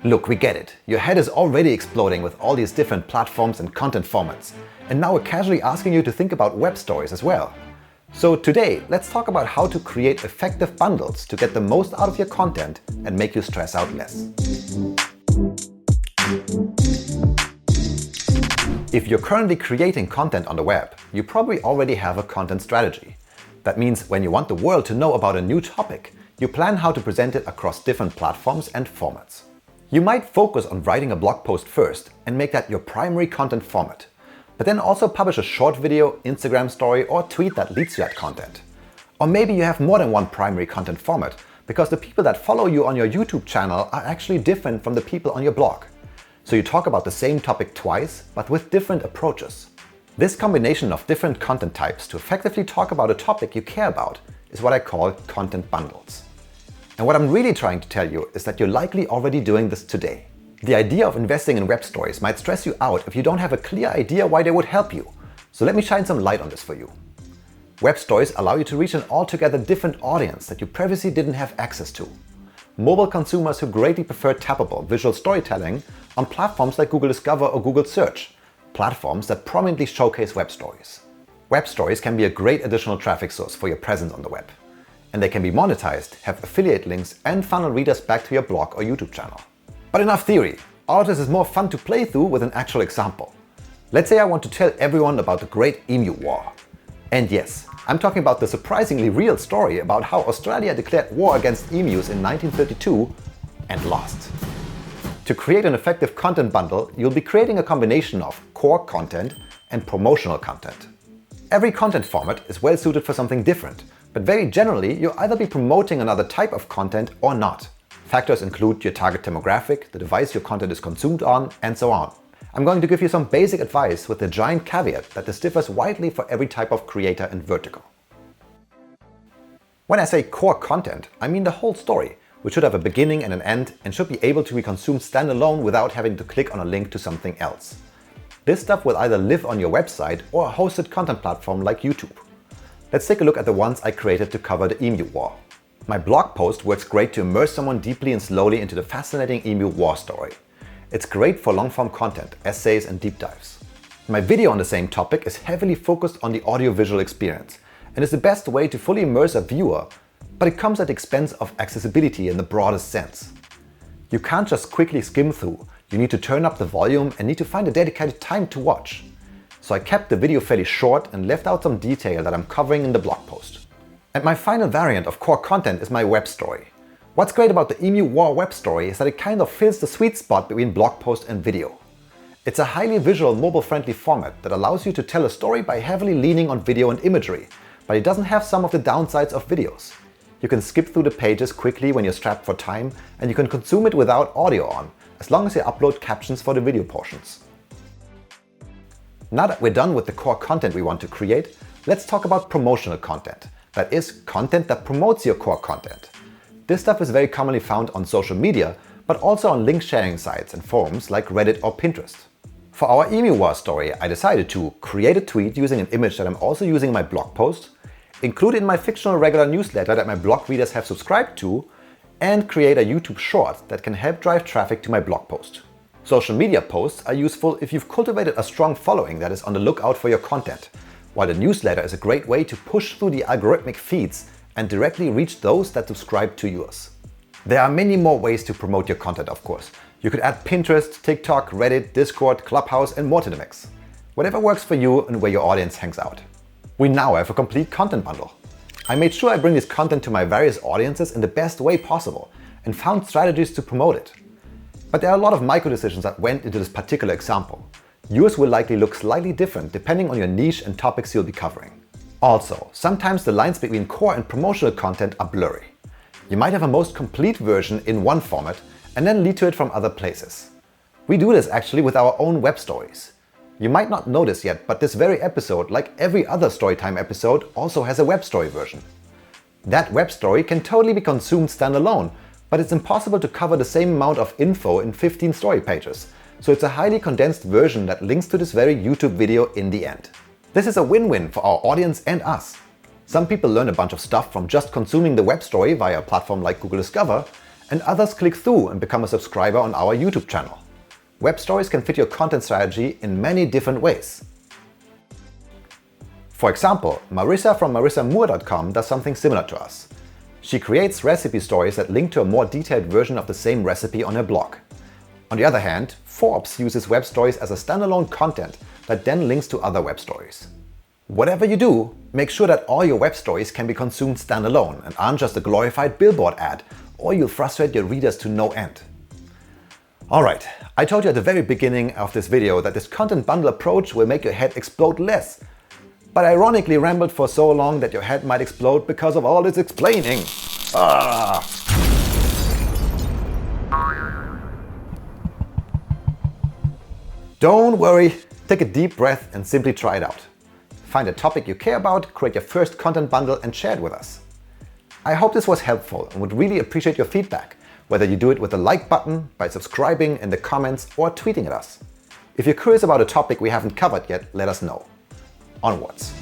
Look, we get it. Your head is already exploding with all these different platforms and content formats. And now we're casually asking you to think about web stories as well. So today, let's talk about how to create effective bundles to get the most out of your content and make you stress out less. If you're currently creating content on the web, you probably already have a content strategy. That means when you want the world to know about a new topic, you plan how to present it across different platforms and formats. You might focus on writing a blog post first and make that your primary content format, but then also publish a short video, Instagram story or tweet that leads to that content. Or maybe you have more than one primary content format because the people that follow you on your YouTube channel are actually different from the people on your blog. So you talk about the same topic twice, but with different approaches. This combination of different content types to effectively talk about a topic you care about is what I call content bundles. And what I'm really trying to tell you is that you're likely already doing this today. The idea of investing in web stories might stress you out if you don't have a clear idea why they would help you. So let me shine some light on this for you. Web stories allow you to reach an altogether different audience that you previously didn't have access to. Mobile consumers who greatly prefer tappable visual storytelling on platforms like Google Discover or Google Search, platforms that prominently showcase web stories. Web stories can be a great additional traffic source for your presence on the web. And they can be monetized, have affiliate links and funnel readers back to your blog or YouTube channel. But enough theory, all of this is more fun to play through with an actual example. Let's say I want to tell everyone about the Great Emu War. And yes, I'm talking about the surprisingly real story about how Australia declared war against emus in 1932 and lost. To create an effective content bundle, you'll be creating a combination of core content and promotional content. Every content format is well suited for something different, but very generally, you'll either be promoting another type of content or not. Factors include your target demographic, the device your content is consumed on, and so on. I'm going to give you some basic advice with the giant caveat that this differs widely for every type of creator and vertical. When I say core content, I mean the whole story, which should have a beginning and an end and should be able to be consumed standalone without having to click on a link to something else. This stuff will either live on your website or a hosted content platform like YouTube. Let's take a look at the ones I created to cover the Emu War. My blog post works great to immerse someone deeply and slowly into the fascinating Emu War story. It's great for long-form content, essays and deep dives. My video on the same topic is heavily focused on the audio-visual experience and is the best way to fully immerse a viewer, but it comes at the expense of accessibility in the broadest sense. You can't just quickly skim through, you need to turn up the volume and need to find a dedicated time to watch. So I kept the video fairly short and left out some detail that I'm covering in the blog post. And my final variant of core content is my web story. What's great about the Emu War web story is that it kind of fills the sweet spot between blog post and video. It's a highly visual, mobile-friendly format that allows you to tell a story by heavily leaning on video and imagery, but it doesn't have some of the downsides of videos. You can skip through the pages quickly when you're strapped for time, and you can consume it without audio on, as long as you upload captions for the video portions. Now that we're done with the core content we want to create, let's talk about promotional content. That is, content that promotes your core content. This stuff is very commonly found on social media, but also on link sharing sites and forums like Reddit or Pinterest. For our Emu War story, I decided to create a tweet using an image that I'm also using in my blog post, include it in my fictional regular newsletter that my blog readers have subscribed to, and create a YouTube short that can help drive traffic to my blog post. Social media posts are useful if you've cultivated a strong following that is on the lookout for your content, while the newsletter is a great way to push through the algorithmic feeds and directly reach those that subscribe to yours. There are many more ways to promote your content, of course. You could add Pinterest, TikTok, Reddit, Discord, Clubhouse and more to the mix. Whatever works for you and where your audience hangs out. We now have a complete content bundle. I made sure I bring this content to my various audiences in the best way possible and found strategies to promote it. But there are a lot of micro decisions that went into this particular example. Yours will likely look slightly different depending on your niche and topics you'll be covering. Also, sometimes the lines between core and promotional content are blurry. You might have a most complete version in one format and then lead to it from other places. We do this actually with our own web stories. You might not notice yet, but this very episode, like every other Storytime episode, also has a web story version. That web story can totally be consumed standalone, but it's impossible to cover the same amount of info in 15 story pages, so it's a highly condensed version that links to this very YouTube video in the end. This is a win-win for our audience and us. Some people learn a bunch of stuff from just consuming the web story via a platform like Google Discover, and others click through and become a subscriber on our YouTube channel. Web stories can fit your content strategy in many different ways. For example, Marissa from marissamoore.com does something similar to us. She creates recipe stories that link to a more detailed version of the same recipe on her blog. On the other hand, Forbes uses web stories as a standalone content that then links to other web stories. Whatever you do, make sure that all your web stories can be consumed standalone and aren't just a glorified billboard ad, or you'll frustrate your readers to no end. Alright, I told you at the very beginning of this video that this content bundle approach will make your head explode less. But I ironically rambled for so long that your head might explode because of all this explaining. Don't worry, take a deep breath and simply try it out. Find a topic you care about, create your first content bundle and share it with us. I hope this was helpful and would really appreciate your feedback, whether you do it with the like button, by subscribing in the comments or tweeting at us. If you're curious about a topic we haven't covered yet, let us know. Onwards.